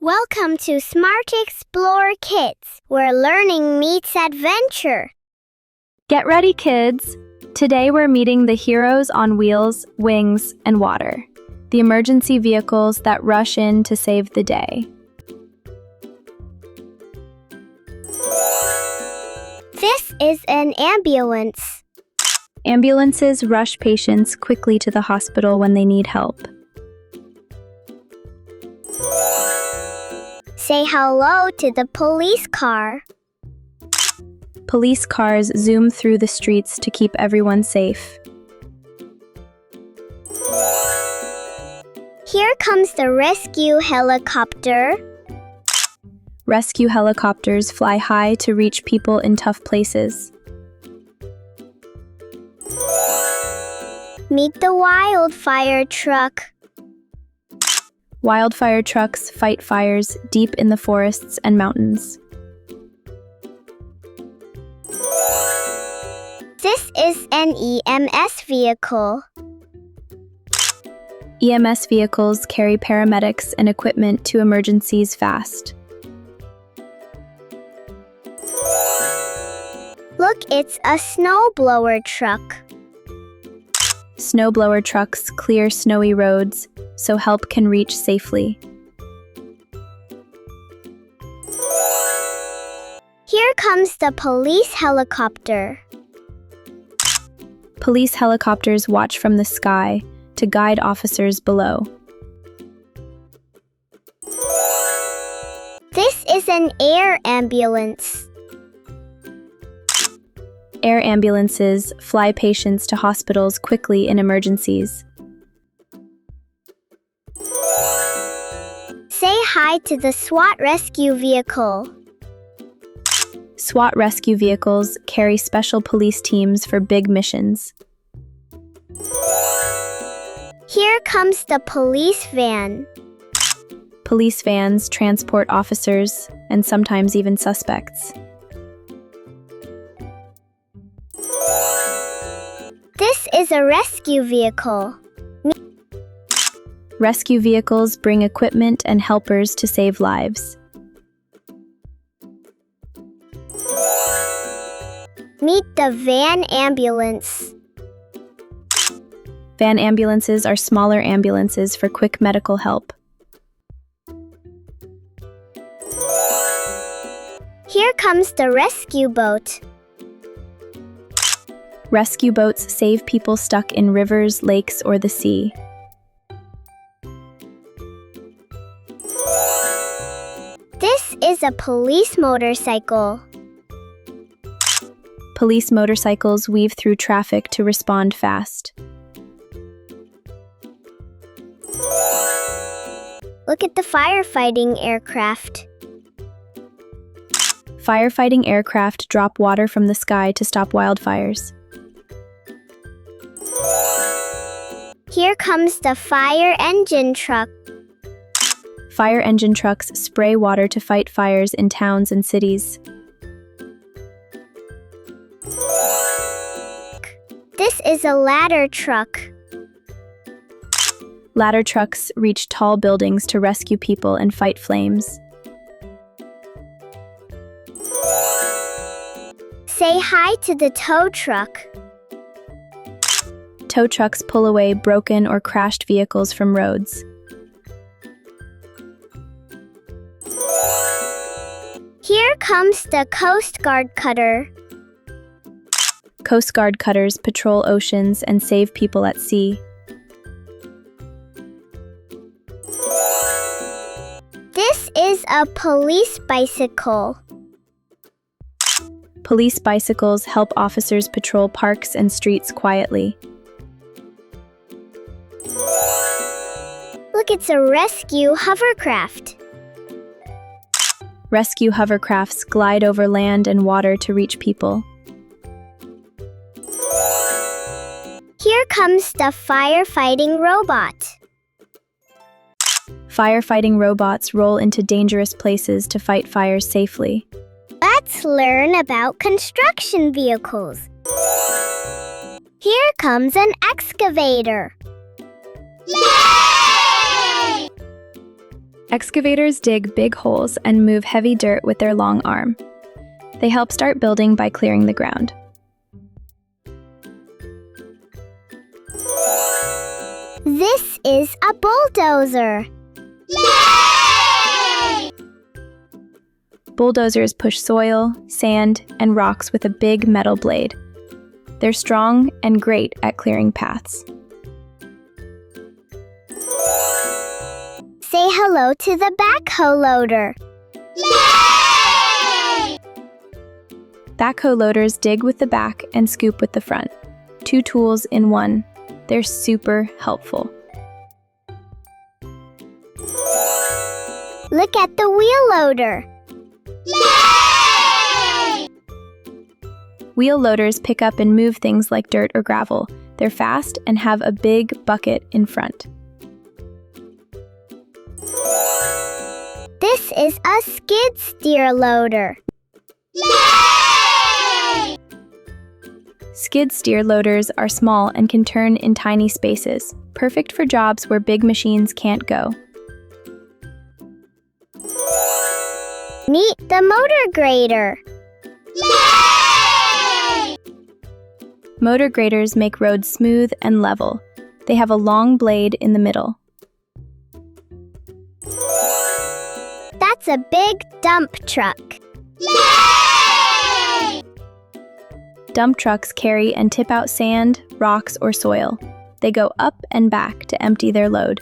Welcome to Smart Explore Kids, where learning meets adventure. Get ready, kids! Today we're meeting the heroes on wheels, wings, and water. The emergency vehicles that rush in to save the day. This is an ambulance. Ambulances rush patients quickly to the hospital when they need help. Say hello to the police car. Police cars zoom through the streets to keep everyone safe. Here comes the rescue helicopter. Rescue helicopters fly high to reach people in tough places. Meet the wildfire truck. Wildfire trucks fight fires deep in the forests and mountains. This is an EMS vehicle. EMS vehicles carry paramedics and equipment to emergencies fast. Look, it's a snowblower truck. Snowblower trucks clear snowy roads so help can reach safely. Here comes the police helicopter. Police helicopters watch from the sky to guide officers below. This is an air ambulance. Air ambulances fly patients to hospitals quickly in emergencies. Say hi to the SWAT rescue vehicle. SWAT rescue vehicles carry special police teams for big missions. Here comes the police van. Police vans transport officers and sometimes even suspects. This is a rescue vehicle. Rescue vehicles bring equipment and helpers to save lives. Meet the van ambulance. Van ambulances are smaller ambulances for quick medical help. Here comes the rescue boat. Rescue boats save people stuck in rivers, lakes, or the sea. This is a police motorcycle. Police motorcycles weave through traffic to respond fast. Look at the firefighting aircraft. Firefighting aircraft drop water from the sky to stop wildfires. Here comes the fire engine truck. Fire engine trucks spray water to fight fires in towns and cities. This is a ladder truck. Ladder trucks reach tall buildings to rescue people and fight flames. Say hi to the tow truck. Tow trucks pull away broken or crashed vehicles from roads. Here comes the Coast Guard cutter. Coast Guard cutters patrol oceans and save people at sea. This is a police bicycle. Police bicycles help officers patrol parks and streets quietly. Look, it's a rescue hovercraft. Rescue hovercrafts glide over land and water to reach people. Here comes the firefighting robot. Firefighting robots roll into dangerous places to fight fires safely. Let's learn about construction vehicles. Here comes an excavator. Yay! Excavators dig big holes and move heavy dirt with their long arm. They help start building by clearing the ground. This is a bulldozer. Yay! Bulldozers push soil, sand, and rocks with a big metal blade. They're strong and great at clearing paths. Say hello to the backhoe loader. Yay! Backhoe loaders dig with the back and scoop with the front. 2 tools in one. They're super helpful. Look at the wheel loader. Yay! Wheel loaders pick up and move things like dirt or gravel. They're fast and have a big bucket in front. This is a skid steer loader. Yay! Skid steer loaders are small and can turn in tiny spaces, perfect for jobs where big machines can't go. Meet the motor grader. Yay! Motor graders make roads smooth and level. They have a long blade in the middle. That's a big dump truck. Yay! Dump trucks carry and tip out sand, rocks, or soil. They go up and back to empty their load.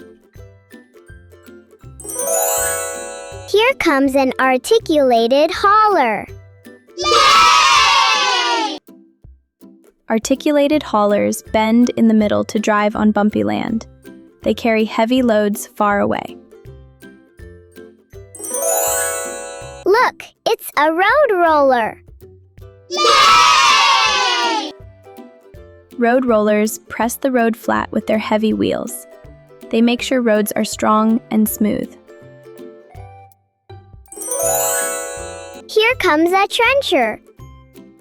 Here comes an articulated hauler. Yay! Articulated haulers bend in the middle to drive on bumpy land. They carry heavy loads far away. Look, it's a road roller. Yay! Road rollers press the road flat with their heavy wheels. They make sure roads are strong and smooth. Here comes a trencher.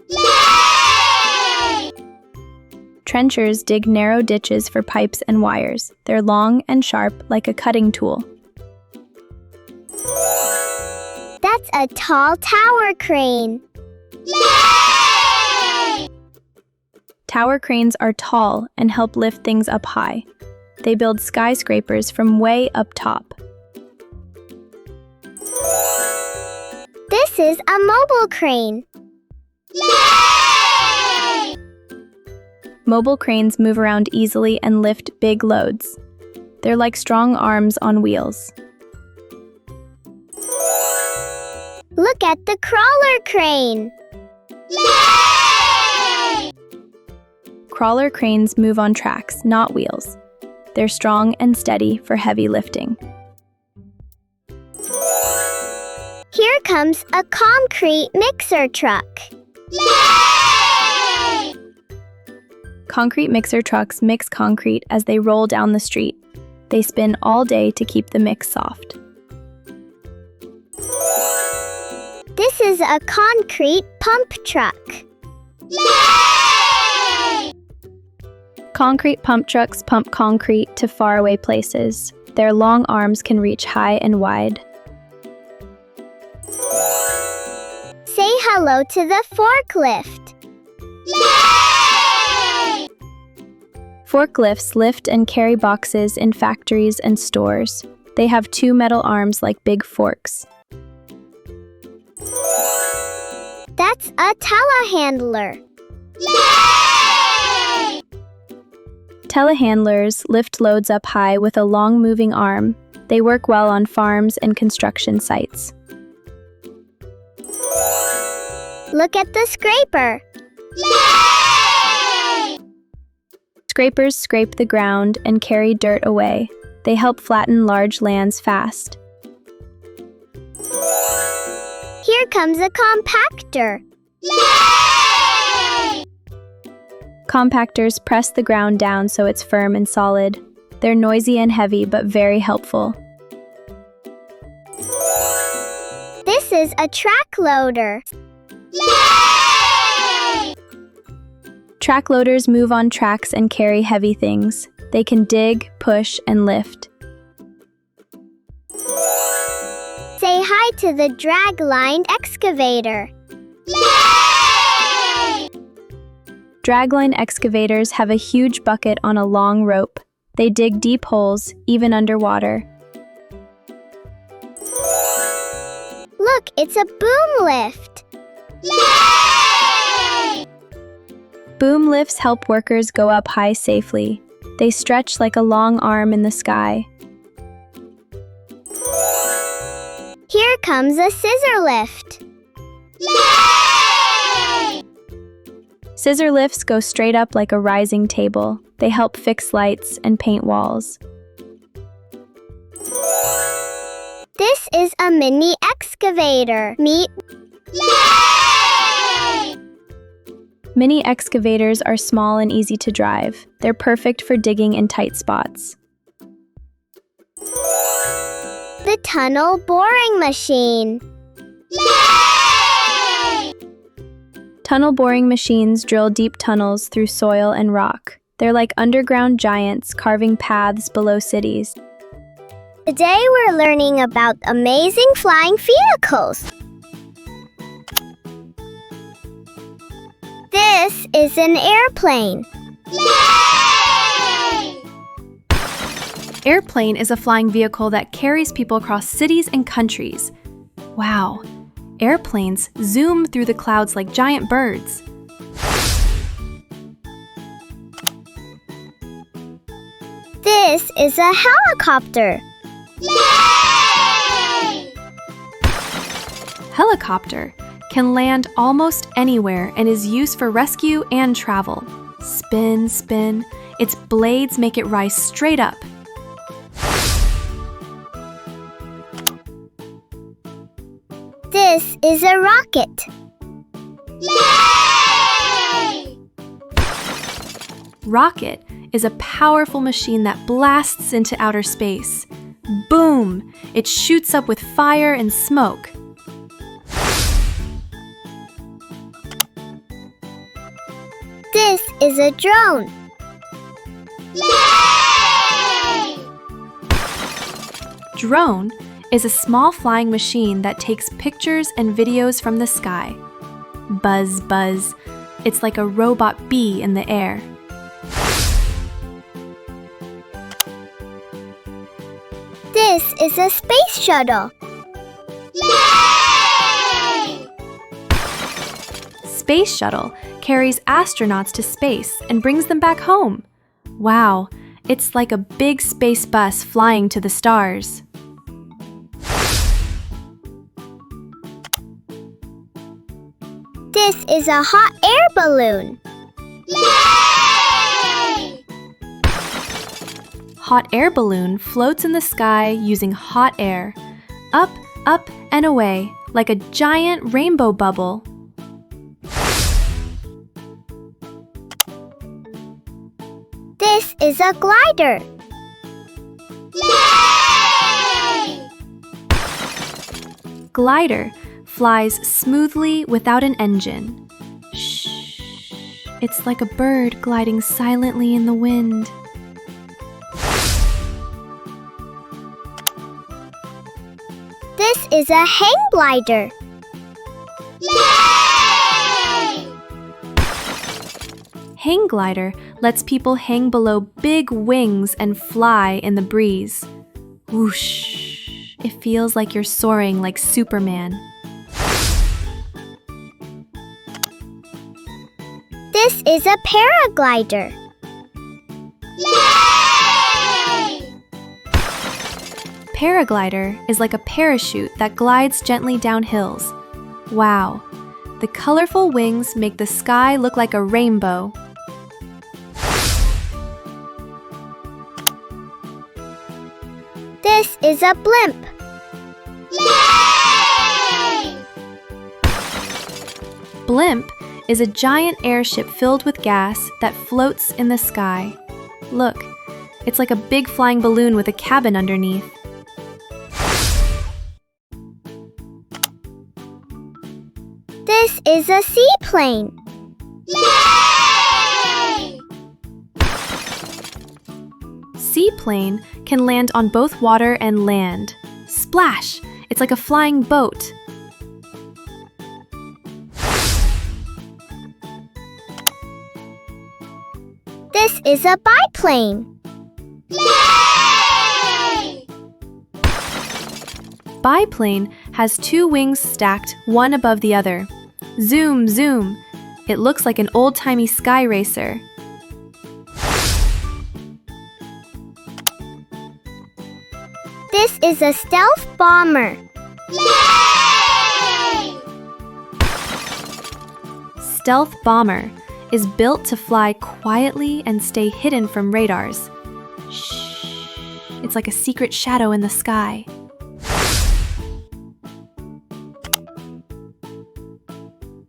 Yay! Trenchers dig narrow ditches for pipes and wires. They're long and sharp like a cutting tool. That's a tall tower crane. Yay! Tower cranes are tall and help lift things up high. They build skyscrapers from way up top. This is a mobile crane. Yay! Mobile cranes move around easily and lift big loads. They're like strong arms on wheels. Look at the crawler crane. Yay! Crawler cranes move on tracks, not wheels. They're strong and steady for heavy lifting. Here comes a concrete mixer truck. Yay! Concrete mixer trucks mix concrete as they roll down the street. They spin all day to keep the mix soft. This is a concrete pump truck. Yay! Concrete pump trucks pump concrete to faraway places. Their long arms can reach high and wide. Say hello to the forklift. Yay! Forklifts lift and carry boxes in factories and stores. They have 2 metal arms like big forks. That's a telehandler. Yay! Telehandlers lift loads up high with a long moving arm. They work well on farms and construction sites. Look at the scraper. Yay! Scrapers scrape the ground and carry dirt away. They help flatten large lands fast. Here comes a compactor. Yay! Compactors press the ground down so it's firm and solid. They're noisy and heavy but very helpful. This is a track loader. Yay! Track loaders move on tracks and carry heavy things. They can dig, push, and lift. say hi to the drag-lined excavator. Dragline excavators have a huge bucket on a long rope. They dig deep holes, even underwater. Look, it's a boom lift. Boom lifts help workers go up high safely. They stretch like a long arm in the sky. Here comes a scissor lift. Scissor lifts go straight up like a rising table. They help fix lights and paint walls. This is a mini excavator. Meet. Mini excavators are small and easy to drive. They're perfect for digging in tight spots. The tunnel boring machine. Tunnel boring machines drill deep tunnels through soil and rock. They're like underground giants carving paths below cities. Today we're learning about amazing flying vehicles. This is an airplane. Airplane is a flying vehicle that carries people across cities and countries. Wow, airplanes zoom through the clouds like giant birds. This is a helicopter. Helicopter can land almost anywhere and is used for rescue and travel. Spin, spin. Its blades make it rise straight up. This is a rocket. Rocket is a powerful machine that blasts into outer space. Boom! It shoots up with fire and smoke. This is a drone. Drone is a small flying machine that takes pictures and videos from the sky. Buzz, buzz. It's like a robot bee in the air. This is a space shuttle. Space shuttle carries astronauts to space and brings them back home. Wow, it's like a big space bus flying to the stars. This is a hot air balloon. Hot air balloon floats in the sky using hot air. Up, up, and away, like a giant rainbow bubble. This is a glider. Glider flies smoothly without an engine. Shh. It's like a bird gliding silently in the wind. This is a hang glider. Hang glider lets people hang below big wings and fly in the breeze. Whoosh! It feels like you're soaring like Superman. This is a paraglider. Paraglider is like a parachute that glides gently down hills. Wow, the colorful wings make the sky look like a rainbow. This is a blimp. Blimp is a giant airship filled with gas that floats in the sky. Look, it's like a big flying balloon with a cabin underneath. This is a seaplane. Seaplane can land on both water and land. Splash! It's like a flying boat. This is a biplane. Yay! Biplane has two wings stacked, one above the other. Zoom, zoom. It looks like an old-timey sky racer. This is a stealth bomber. Yay! Stealth bomber is built to fly quietly and stay hidden from radars. Shh. It's like a secret shadow in the sky.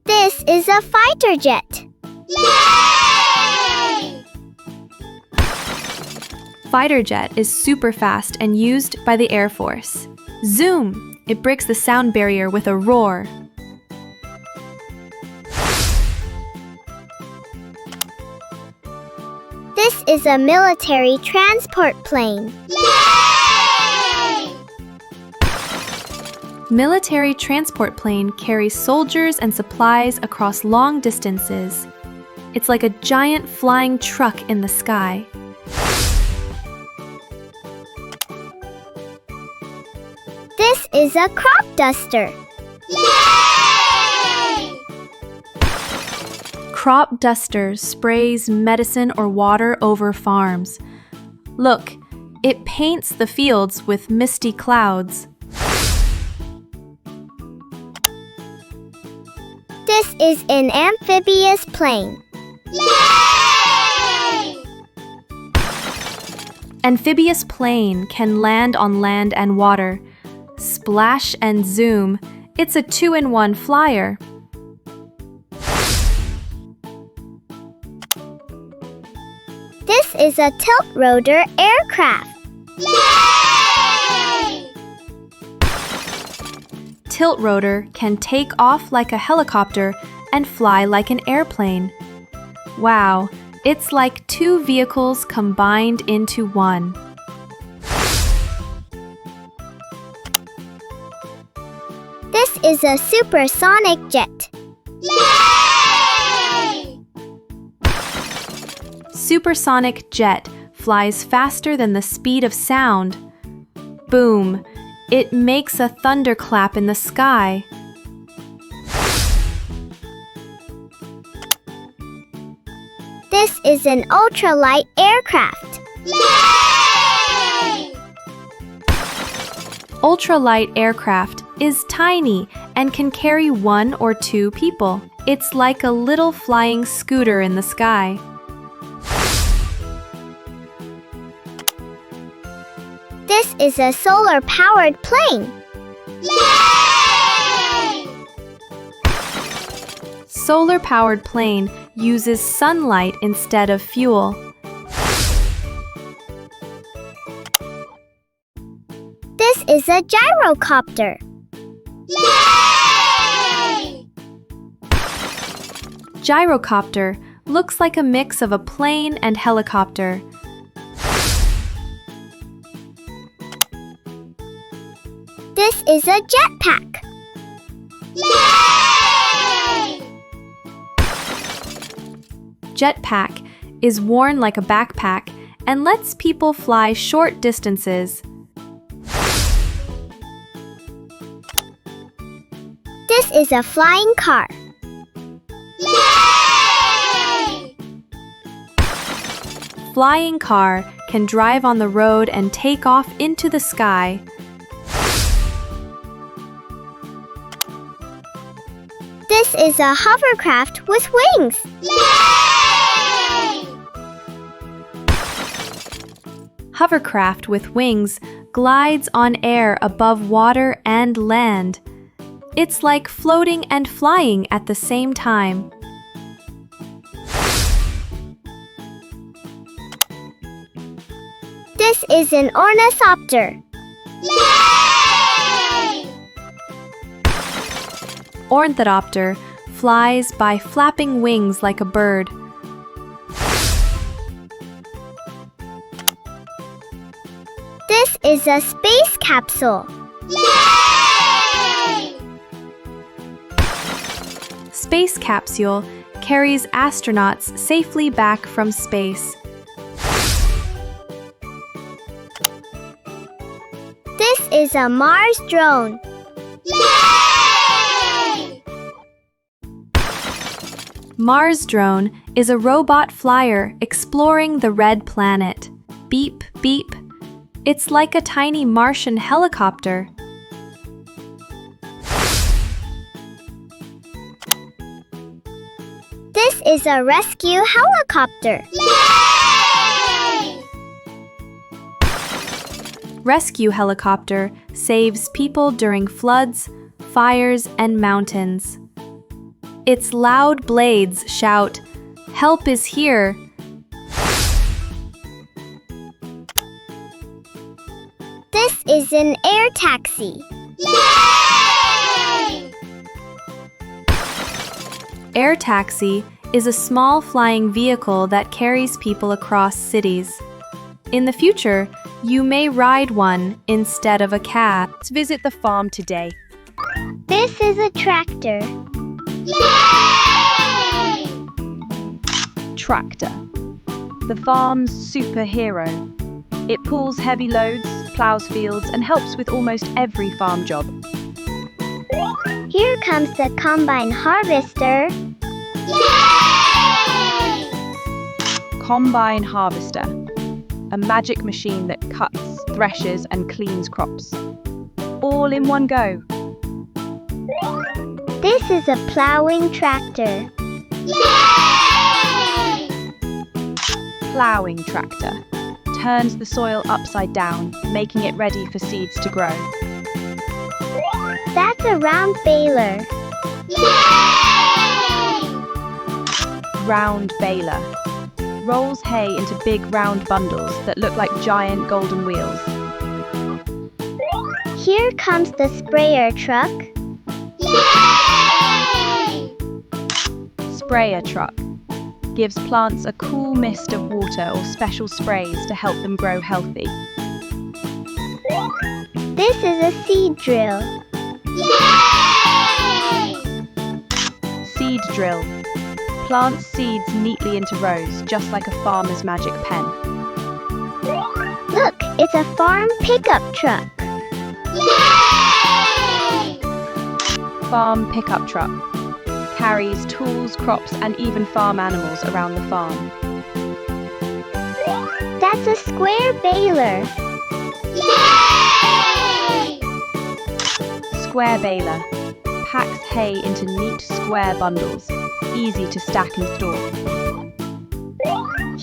This is a fighter jet. Yay! Fighter jet is super fast and used by the Air Force. Zoom! It breaks the sound barrier with a roar. This is a military transport plane. Yay! Military transport plane carries soldiers and supplies across long distances. It's like a giant flying truck in the sky. This is a crop duster. Yay! Crop duster sprays medicine or water over farms. Look, it paints the fields with misty clouds. This is an amphibious plane. Yay! Amphibious plane can land on land and water. Splash and zoom. It's a 2-in-1 flyer. This is a tilt rotor aircraft. Yay! Tilt rotor can take off like a helicopter and fly like an airplane. Wow, it's like two vehicles combined into one. This is a supersonic jet. Yay! Supersonic jet flies faster than the speed of sound. Boom! It makes a thunderclap in the sky. This is an ultralight aircraft. Yay! Ultralight aircraft is tiny and can carry 1 or 2 people. It's like a little flying scooter in the sky. This is a solar-powered plane. Yay! Solar-powered plane uses sunlight instead of fuel. This is a gyrocopter. Yay! Gyrocopter looks like a mix of a plane and helicopter. This is a jetpack. Yay! Jetpack is worn like a backpack and lets people fly short distances. This is a flying car. Yay! Flying car can drive on the road and take off into the sky. This is a hovercraft with wings. Yay! Hovercraft with wings glides on air above water and land. It's like floating and flying at the same time. This is an ornithopter. Yay! Ornithopter flies by flapping wings like a bird. This is a space capsule. Yay! space capsule carries astronauts safely back from space. This is a Mars drone. Yay! Mars drone is a robot flyer exploring the red planet. Beep, beep. It's like a tiny Martian helicopter. This is a rescue helicopter. Yay! Rescue helicopter saves people during floods, fires, and mountains. Its loud blades shout, "Help is here!" This is an air taxi. Yay! Air taxi is a small flying vehicle that carries people across cities. In the future, you may ride one instead of a cab. Let's visit the farm today. This is a tractor. Yay! Tractor. The farm's superhero. It pulls heavy loads, plows fields, and helps with almost every farm job. Here comes the combine harvester. Yay! Combine harvester. A magic machine that cuts, threshes, and cleans crops. All in one go. This is a plowing tractor. Yay! Ploughing tractor. Turns the soil upside down, making it ready for seeds to grow. That's a round baler. Yay! Round baler. Rolls hay into big round bundles that look like giant golden wheels. Here comes the sprayer truck. Yay! Sprayer truck. Gives plants a cool mist of water or special sprays to help them grow healthy. This is a seed drill. Yay! Seed drill. Plants seeds neatly into rows, just like a farmer's magic pen. Look, it's a farm pickup truck. Yay! Farm pickup truck. Carries tools, crops, and even farm animals around the farm. That's a square baler. Yay! Square baler. Packs hay into neat square bundles, easy to stack and store.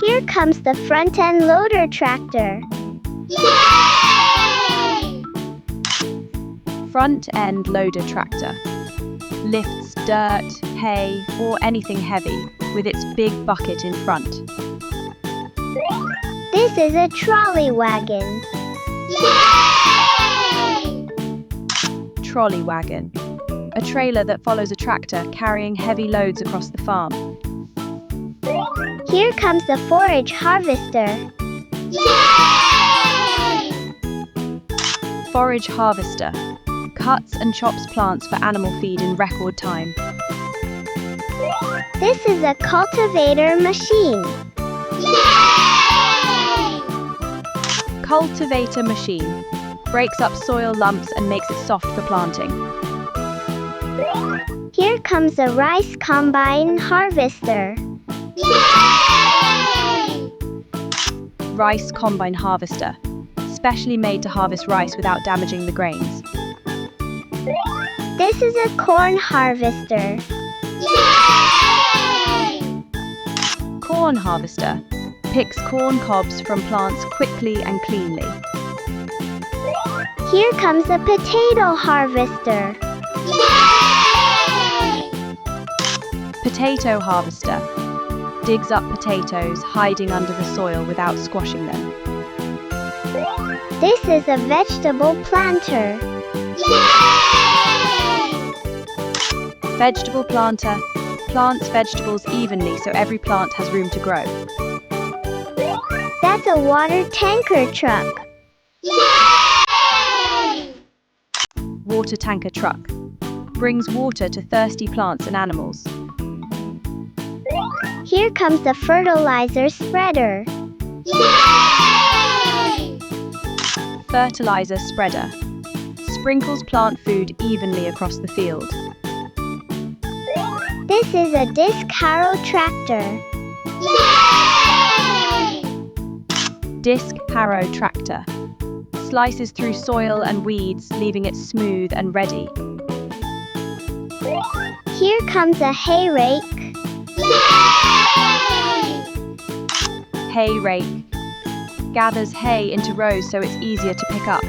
Here comes the front end loader tractor. Yay! Front end loader tractor. Lifts dirt, hay, or anything heavy with its big bucket in front. This is a trolley wagon. Yay! Trolley wagon. A trailer that follows a tractor carrying heavy loads across the farm. Here comes the forage harvester. Yay! Forage harvester. Cuts and chops plants for animal feed in record time. This is a cultivator machine. Yay! Cultivator machine. Breaks up soil lumps and makes it soft for planting. Here comes a rice combine harvester. Yay! Rice combine harvester. Specially made to harvest rice without damaging the grains. This is a corn harvester. Yay! Corn harvester. Picks corn cobs from plants quickly and cleanly. Here comes a potato harvester. Yay! Potato harvester. Digs up potatoes, hiding under the soil without squashing them. This is a vegetable planter. Yay! Vegetable planter. Plants vegetables evenly so every plant has room to grow. That's a water tanker truck. Yay! Water tanker truck. Brings water to thirsty plants and animals. Here comes the fertilizer spreader. Yay! Fertilizer spreader. Sprinkles plant food evenly across the field. This is a disc harrow tractor. Yay! Disc harrow tractor. Slices through soil and weeds, leaving it smooth and ready. Here comes a hay rake. Yay! Hay rake. Gathers hay into rows so it's easier to pick up.